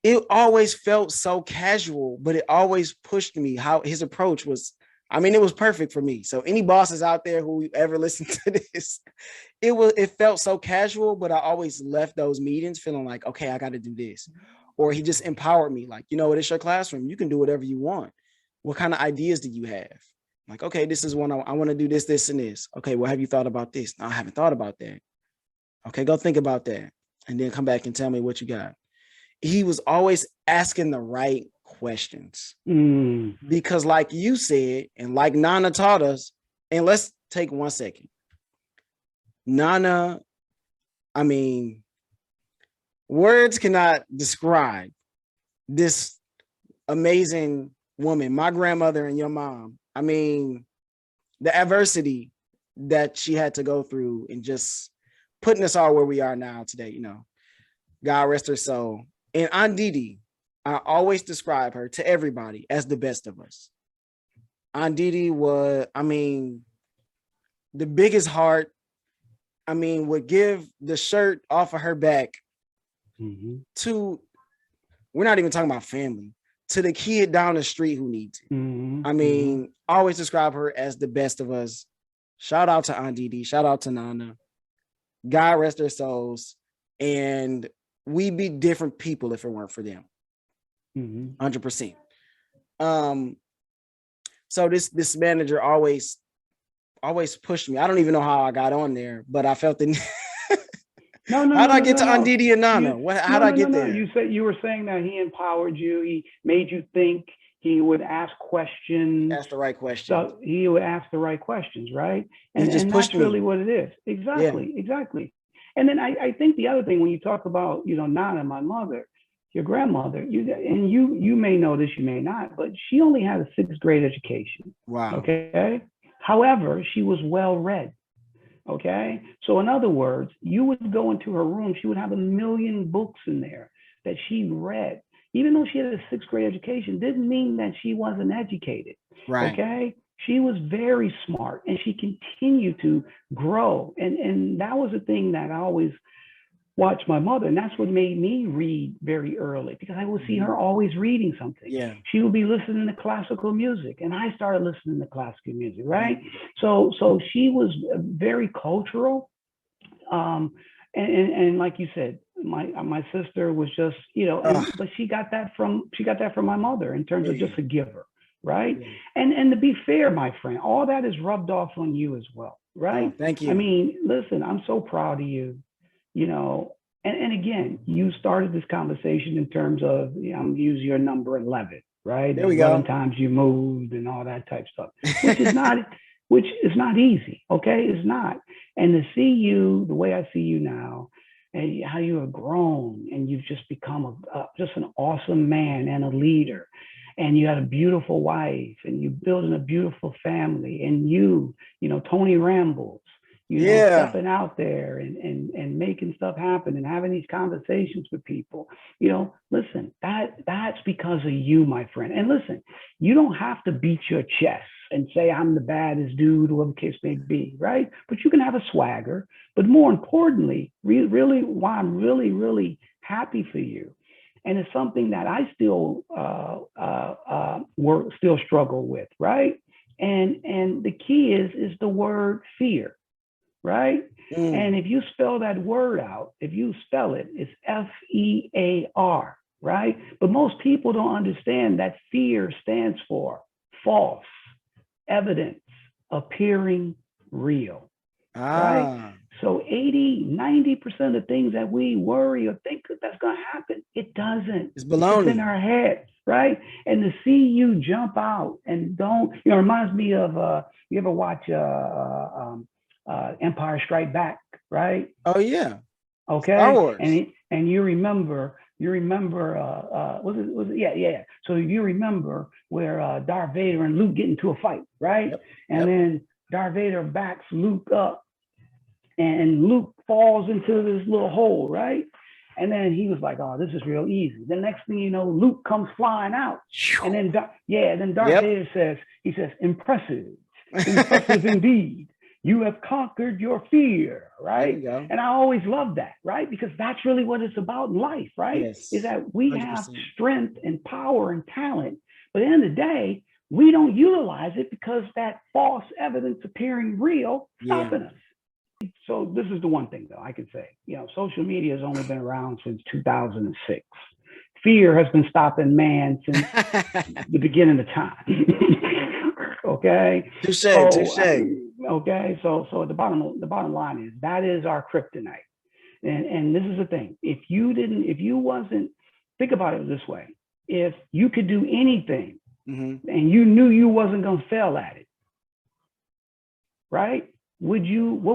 it always felt so casual, but it always pushed me. How his approach was, I mean, it was perfect for me. So any bosses out there who ever listen to this, it felt so casual, but I always left those meetings feeling like, okay, I got to do this. Or he just empowered me, like, you know what, it's your classroom. You can do whatever you want. What kind of ideas do you have? Like, okay, this is one I want to do this, this, and this. Okay, well, have you thought about this? No, I haven't thought about that. Okay, go think about that, and then come back and tell me what you got. He was always asking the right questions. Because like you said, and like Nana taught us, and let's take 1 second. Nana, I mean, words cannot describe this amazing woman, my grandmother and your mom. I mean, the adversity that she had to go through and just putting us all where we are now today, you know, God rest her soul. And Aunt Didi, I always describe her to everybody as the best of us. Aunt Didi was, I mean, the biggest heart. I mean, would give the shirt off of her back to, we're not even talking about family, to the kid down the street who needs it. I mean, always describe her as the best of us. Shout out to Aunt Didi. Shout out to Nana. God rest their souls. And we'd be different people if it weren't for them. 100%. So this manager always pushed me. I don't even know how I got on there, but I felt the how did I get to Aunt Didi and Nana? How did I get there? You were saying that he empowered you. He made you think. He would ask questions. Ask the right questions. So he would ask the right questions, right? And that's really what it is. Exactly, exactly. And then I think the other thing, when you talk about, you know, Nana, my mother, your grandmother, you may know this, you may not, but she only had a 6th grade education. Wow. Okay. However, she was well read. Okay. So in other words, you would go into her room, she would have 1 million books in there that she read. Even though she had a 6th grade education, didn't mean that she wasn't educated. Right. Okay. She was very smart, and she continued to grow. And that was the thing that I always watched my mother. And that's what made me read very early, because I would see her always reading something. Yeah. She would be listening to classical music, and I started listening to classical music, right? So she was very cultural. And like you said, my sister was just, you know, but she got that from my mother in terms of just a giver, right? Yeah. And to be fair, my friend, all that is rubbed off on you as well, right? Oh, thank you. I mean, listen, I'm so proud of you, you know. And again, you started this conversation in terms of, you know, I'm using your number 11, right? There we go. 11 times you moved and all that type stuff, which is not easy. Okay, it's not. And to see you the way I see you now, and how you have grown and you've just become just an awesome man and a leader, and you had a beautiful wife and you're building a beautiful family, and Tony Rambles, stepping out there and making stuff happen and having these conversations with people. Listen, that's because of you, my friend. And listen, you don't have to beat your chest and say I'm the baddest dude, whatever the case may be, right? But you can have a swagger. But more importantly, really, why I'm really, really happy for you, and it's something that I still still struggle with, right? And the key is the word fear, right? And if you spell that word out, if you spell it, it's FEAR, right? But most people don't understand that fear stands for false evidence appearing real, right? So 80-90% of the things that we worry or think that's going to happen, it doesn't. It's baloney. It's in our head, right? And to see you jump out and don't, it reminds me of, you ever watch Empire Strike Back, right? Oh yeah. Okay. Star Wars. And you remember, was it? Yeah. So you remember where Darth Vader and Luke get into a fight, right? Yep. And then Darth Vader backs Luke up, and Luke falls into this little hole, right? And then he was like, "Oh, this is real easy." The next thing you know, Luke comes flying out, and then Darth Vader says, "Impressive, impressive indeed. You have conquered your fear," right? And I always love that, right? Because that's really what it's about in life, right? Yes. Is that we 100%. have strength and power and talent, but at the end of the day, we don't utilize it because that false evidence appearing real stopping us. So this is the one thing, though, I can say, social media has only been around since 2006. Fear has been stopping man since the beginning of time. Okay. Touche. Okay. So the bottom line is that is our kryptonite. And this is the thing. If you wasn't, think about it this way. If you could do anything and you knew you wasn't going to fail at it, right? What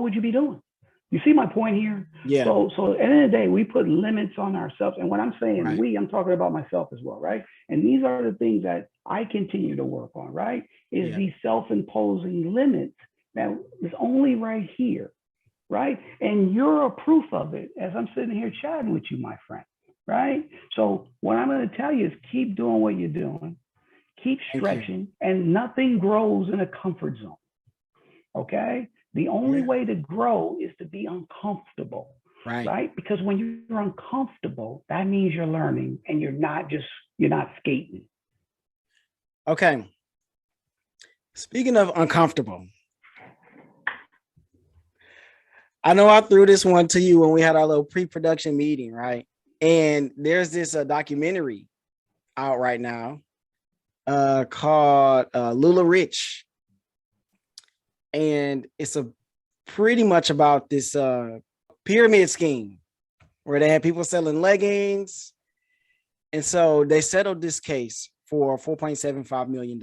would you be doing? You see my point here? Yeah. So at the end of the day, we put limits on ourselves. And when I'm saying I'm talking about myself as well, right? And these are the things that I continue to work on, right? Is these self-imposing limits that is only right here, right? And you're a proof of it as I'm sitting here chatting with you, my friend, right? So what I'm going to tell you is keep doing what you're doing, keep stretching, and nothing grows in a comfort zone, okay? The only way to grow is to be uncomfortable, right? Because when you're uncomfortable, that means you're learning and you're not skating. Okay. Speaking of uncomfortable, I know I threw this one to you when we had our little pre-production meeting, right? And there's this documentary out right now called LuLaRich. And it's pretty much about this pyramid scheme where they had people selling leggings. And so they settled this case for $4.75 million.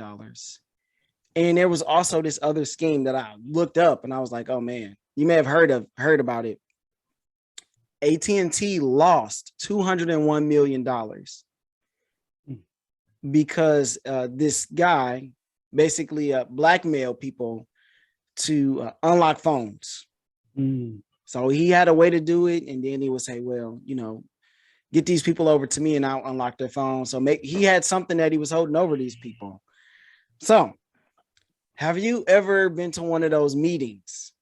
And there was also this other scheme that I looked up and I was like, oh man, you may have heard about it. AT&T lost $201 million because this guy basically blackmailed people to unlock phones. So he had a way to do it, and then he would say, well, get these people over to me and I'll unlock their phone. So he had something that he was holding over these people. So have you ever been to one of those meetings,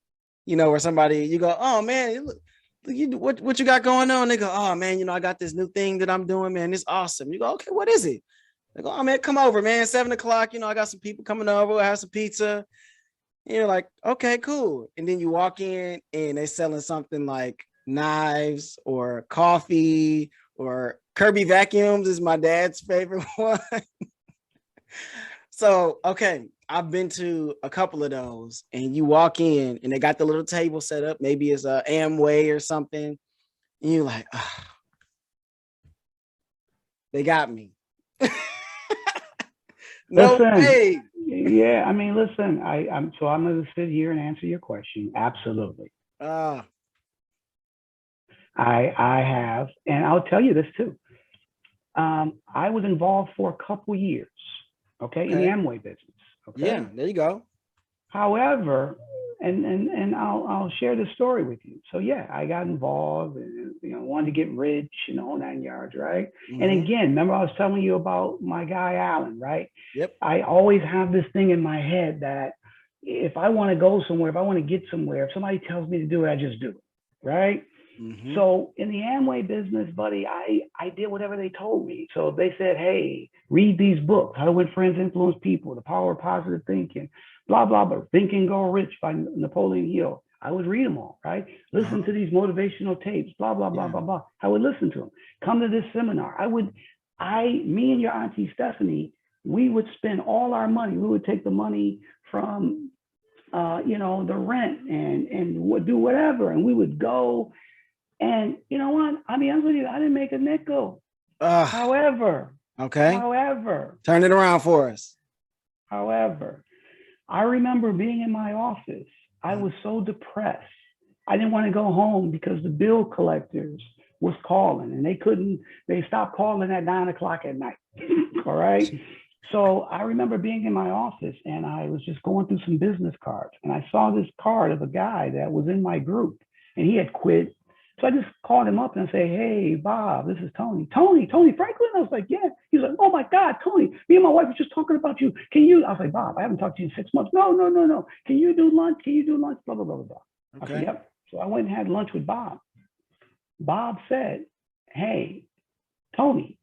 where somebody, you go, oh man, look, what you got going on? They go, oh man, I got this new thing that I'm doing, man. It's awesome. You go, okay, what is it? They go, oh man, come over, man. 7:00. I got some people coming over. We'll have some pizza. And you're like, okay, cool. And then you walk in and they're selling something like knives or coffee or Kirby vacuums is my dad's favorite one. So, okay, I've been to a couple of those and you walk in and they got the little table set up. Maybe it's a Amway or something. And you're like, oh, they got me. No way. Yeah, I mean, listen, I'm going to sit here and answer your question. Absolutely. Ah, I have, and I'll tell you this too. I was involved for a couple years, okay, in the okay. Amway business. Yeah, Okay. there you go. However, and I'll share this story with you. So yeah, I got involved and wanted to get rich and all 9 yards, right? And Mm-hmm. again, remember I was telling you about my guy Alan, right? Yep. I always have this thing in my head that if I want to go somewhere, if I want to get somewhere, if somebody tells me to do it, I just do it, right? Mm-hmm. So in the Amway business, buddy, I did whatever they told me. So if they said, hey, read these books, How to Win Friends, Influence People, The Power of Positive Thinking, blah, blah, blah, Think and Grow Rich by Napoleon Hill. I would read them all, right? Listen Uh-huh. to these motivational tapes, blah, blah, blah, Yeah. blah, blah. I would listen to them. Come to this seminar. Me and your auntie Stephanie, we would spend all our money. We would take the money from, the rent and would do whatever. And we would go, and you know what? I'll be honest with you, I didn't make a nickel. Ah, However, okay. however, Turn it around for us. however, I remember being in my office. I was so depressed. I didn't want to go home because the bill collectors was calling and they stopped calling at 9 o'clock at night. All right. So I remember being in my office and I was just going through some business cards and I saw this card of a guy that was in my group and he had quit. So I just called him up and I say, hey, Bob, this is Tony. Tony Franklin? I was like, yeah. He's like, oh my God, Tony, me and my wife were just talking about you. Can you? I was like, Bob, I haven't talked to you in 6 months. No. Can you do lunch? Blah, blah, blah, blah, blah. I said, Okay. yep. So I went and had lunch with Bob. Bob said, hey, Tony,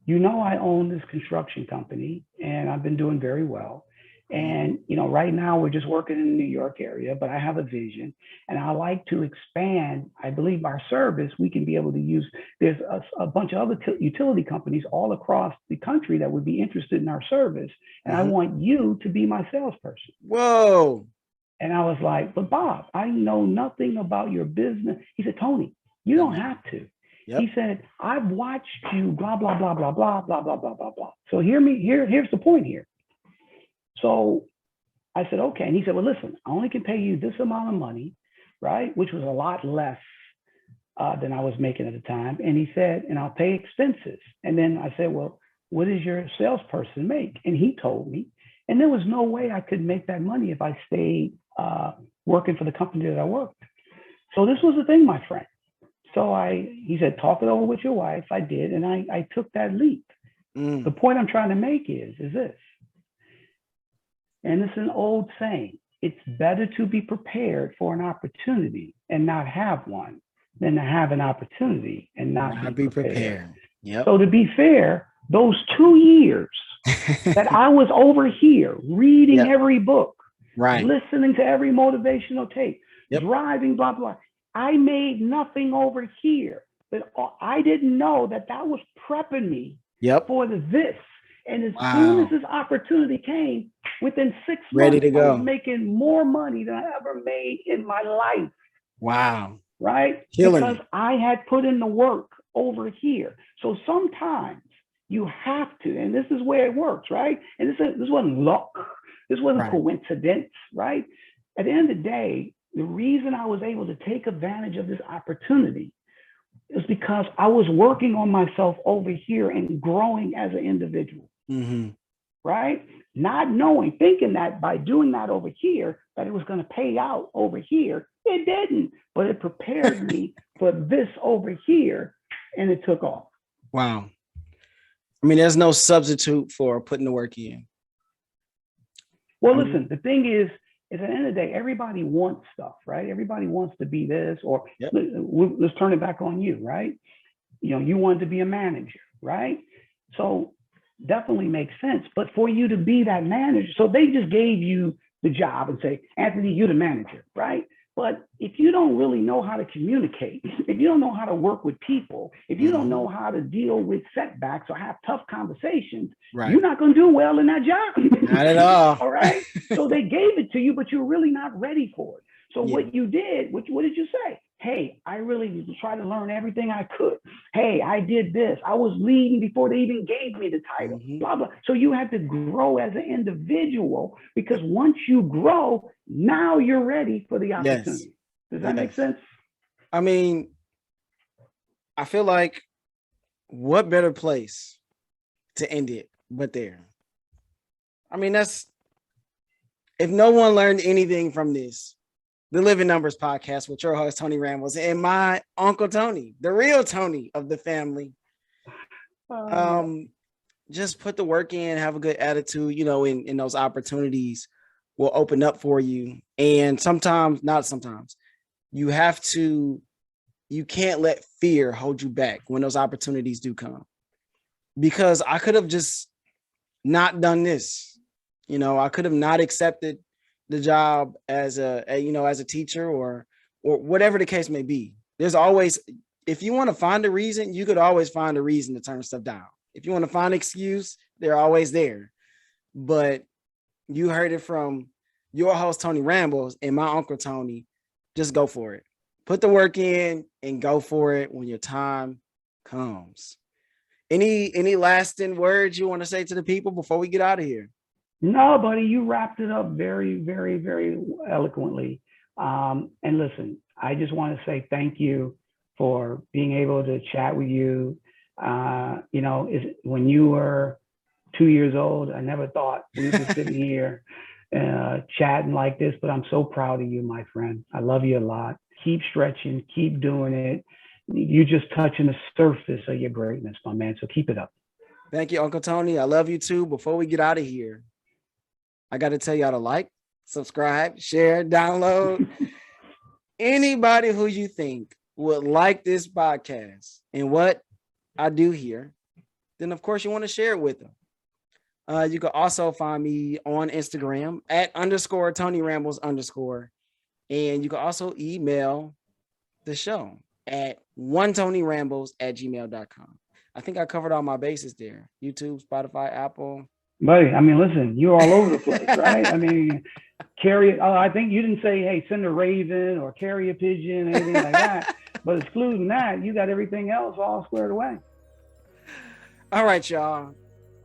I own this construction company and I've been doing very well. And, right now we're just working in the New York area, but I have a vision and I like to expand. I believe our service, we can be able to use, there's a bunch of other utility companies all across the country that would be interested in our service. And I Mm-hmm. want you to be my salesperson. Whoa. And I was like, but Bob, I know nothing about your business. He said, Tony, you don't have to. Yep. He said, I've watched you, blah, blah, blah, blah, blah, blah, blah, blah, blah, blah. So here's the point here. So I said, okay. And he said, well, listen, I only can pay you this amount of money, right? Which was a lot less than I was making at the time. And he said, and I'll pay expenses. And then I said, well, what does your salesperson make? And he told me. And there was no way I could make that money if I stayed working for the company that I worked. So this was the thing, my friend. So he said, talk it over with your wife. I did. And I took that leap. The point I'm trying to make is this. And it's an old saying. It's better to be prepared for an opportunity and not have one than to have an opportunity and not be prepared. Yep. So to be fair, those 2 years that I was over here reading every book, right, listening to every motivational tape, driving, blah, blah, I made nothing over here. But I didn't know that was prepping me for this. And as soon as this opportunity came, within 6 months, I was making more money than I ever made in my life. Wow. Right? Because I had put in the work over here. So sometimes you have to, and this is where it works, right? And this wasn't luck. This wasn't coincidence, right? At the end of the day, the reason I was able to take advantage of this opportunity is because I was working on myself over here and growing as an individual. Mm-hmm. Right? Not knowing, thinking that by doing that over here, that it was going to pay out over here. It didn't, but it prepared me for this over here, and it took off. Wow. I mean, there's no substitute for putting the work in. Well, listen, the thing is at the end of the day, everybody wants stuff, right? Everybody wants to be this, or let's turn it back on you, right? You wanted to be a manager, right? So definitely makes sense. But for you to be that manager, so they just gave you the job and say, Anthony, you're the manager, right? But if you don't really know how to communicate, if you don't know how to work with people, if you don't know how to deal with setbacks or have tough conversations, you're not going to do well in that job. Not at all. All right. So they gave it to you, but you're really not ready for it. So what you did, what did you say? Hey, I really tried to learn everything I could. Hey, I did this. I was leading before they even gave me the title, blah, blah. So you had to grow as an individual, because once you grow, now you're ready for the opportunity. Does that make sense? I mean, I feel like what better place to end it but there. I mean, that's if no one learned anything from this, the Living Numbers podcast with your host, Tony Rambles, and my Uncle Tony, the real Tony of the family. Just put the work in, have a good attitude, you know, in those opportunities will open up for you. And sometimes, not sometimes, you can't let fear hold you back when those opportunities do come. Because I could have just not done this. You know, I could have not accepted the job as a teacher or whatever the case may be. There's always, if you want to find a reason, you could always find a reason to turn stuff down. If you want to find an excuse, they're always there. But you heard it from your host, Tony Rambles, and my Uncle Tony. Just go for it. Put the work in and go for it when your time comes. Any lasting words you want to say to the people before we get out of here? No, buddy, you wrapped it up very, very, very eloquently. And listen, I just want to say thank you for being able to chat with you. When you were 2 years old, I never thought we'd be sitting here chatting like this, but I'm so proud of you, my friend. I love you a lot. Keep stretching, keep doing it. You're just touching the surface of your greatness, my man. So keep it up. Thank you, Uncle Tony. I love you too. Before we get out of here, I got to tell y'all to like, subscribe, share, download. Anybody who you think would like this podcast and what I do here, then of course you want to share it with them. You can also find me on Instagram at _Tony Rambles _. And you can also email the show at onetonyrambles@gmail.com. I think I covered all my bases there. YouTube, Spotify, Apple. Buddy, I mean, listen, you're all over the place, right? I mean, I think you didn't say, hey, send a raven or carry a pigeon, anything like that. But excluding that, you got everything else all squared away. All right, y'all.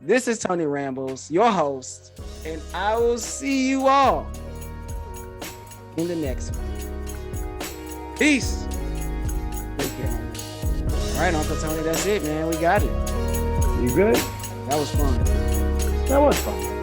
This is Tony Rambles, your host, and I will see you all in the next one. Peace. All right, Uncle Tony, that's it, man. We got it. You good? That was fun. That was fun.